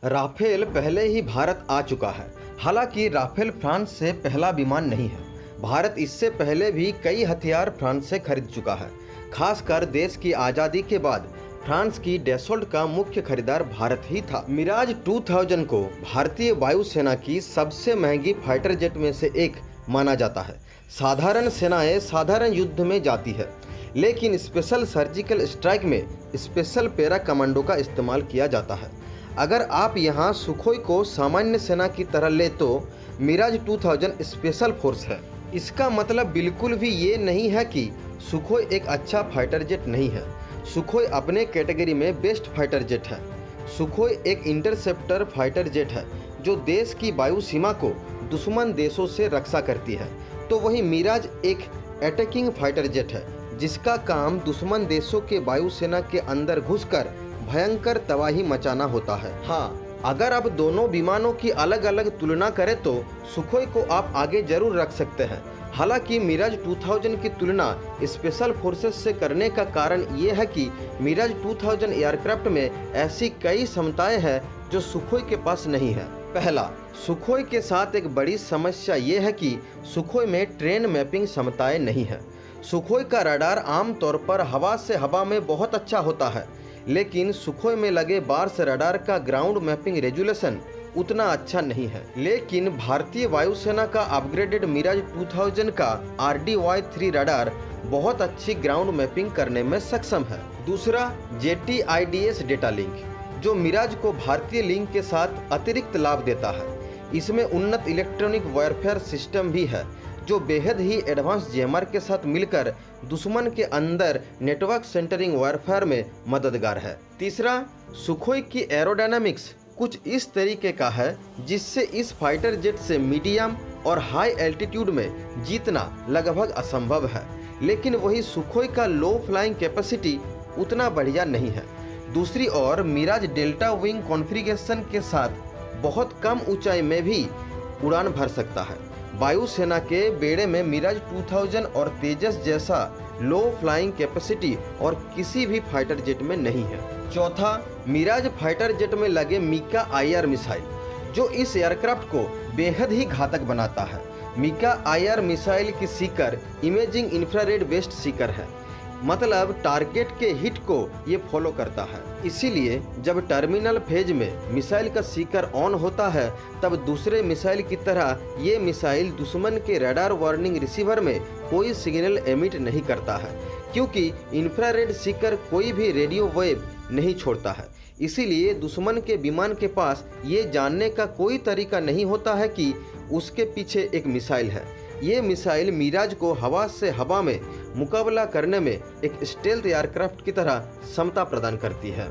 Rafale पहले ही भारत आ चुका है। हालांकि राफेल फ्रांस से पहला विमान नहीं है। भारत इससे पहले भी कई हथियार फ्रांस से खरीद चुका है। खासकर देश की आज़ादी के बाद फ्रांस की डैसोल्ट का मुख्य खरीदार भारत ही था। मिराज 2000 को भारतीय वायुसेना की सबसे महंगी फाइटर जेट में से एक माना जाता है। साधारण सेनाएं साधारण युद्ध में जाती है, लेकिन स्पेशल सर्जिकल स्ट्राइक में स्पेशल पैरा कमांडो का इस्तेमाल किया जाता है। अगर आप यहाँ सुखोई को सामान्य सेना की तरह ले तो मिराज 2000 स्पेशल फोर्स है। इसका मतलब बिल्कुल भी ये नहीं है कि सुखोई एक अच्छा फाइटर जेट नहीं है। सुखोई अपने कैटेगरी में बेस्ट फाइटर जेट है। सुखोई एक इंटरसेप्टर फाइटर जेट है जो देश की वायु सीमा को दुश्मन देशों से रक्षा करती है। तो वहीं मिराज एक अटैकिंग फाइटर जेट है जिसका काम दुश्मन देशों के वायुसेना के अंदर घुसकर भयंकर तबाही मचाना होता है। हाँ, अगर आप दोनों विमानों की अलग अलग तुलना करें तो सुखोई को आप आगे जरूर रख सकते हैं। हालांकि मिराज 2000 की तुलना स्पेशल फोर्सेस से करने का कारण ये है कि मिराज 2000 एयरक्राफ्ट में ऐसी कई क्षमताएं हैं जो सुखोई के पास नहीं है। पहला, सुखोई के साथ एक बड़ी समस्या ये है कि सुखोई में ट्रेन मैपिंग क्षमताएं नहीं है। सुखोई का रडार आमतौर पर हवा से हवा में बहुत अच्छा होता है, लेकिन सुखोई में लगे बार्स रडार का ग्राउंड मैपिंग रेजुलेशन उतना अच्छा नहीं है। लेकिन भारतीय वायुसेना का अपग्रेडेड मिराज 2000 का RDY-3 रडार बहुत अच्छी ग्राउंड मैपिंग करने में सक्षम है। दूसरा, JTIDS डेटा लिंक, जो मिराज को भारतीय लिंक के साथ अतिरिक्त लाभ देता है। इसमें उन्नत इलेक्ट्रॉनिक वॉरफेयर सिस्टम भी है जो बेहद ही एडवांस जेएमआर के साथ मिलकर दुश्मन के अंदर नेटवर्क सेंटरिंग वॉरफेयर में मददगार है। तीसरा, सुखोई की एरोडायनामिक्स कुछ इस तरीके का है जिससे इस फाइटर जेट से मीडियम और हाई एल्टीट्यूड में जीतना लगभग असंभव है। लेकिन वही सुखोई का लो फ्लाइंग कैपेसिटी उतना बढ़िया नहीं है। दूसरी ओर मिराज डेल्टा विंग कॉन्फ़िगरेशन के साथ बहुत कम ऊंचाई में भी उड़ान भर सकता है। वायुसेना के बेड़े में मिराज 2000 और तेजस जैसा लो फ्लाइंग कैपेसिटी और किसी भी फाइटर जेट में नहीं है। चौथा, मिराज फाइटर जेट में लगे मीका IR मिसाइल जो इस एयरक्राफ्ट को बेहद ही घातक बनाता है। मीका IR मिसाइल की Sikar imaging infrared based Sikar है, मतलब टारगेट के हिट को ये फॉलो करता है। इसीलिए जब टर्मिनल फेज में मिसाइल का सीकर ऑन होता है तब दूसरे मिसाइल की तरह ये मिसाइल दुश्मन के रडार वार्निंग रिसीवर में कोई सिग्नल एमिट नहीं करता है, क्योंकि इंफ्रारेड सीकर कोई भी रेडियो वेव नहीं छोड़ता है। इसीलिए दुश्मन के विमान के पास ये जानने का कोई तरीका नहीं होता है कि उसके पीछे एक मिसाइल है। ये मिसाइल मिराज को हवा से हवा में मुकाबला करने में एक स्टेल्थ एयरक्राफ्ट की तरह क्षमता प्रदान करती है।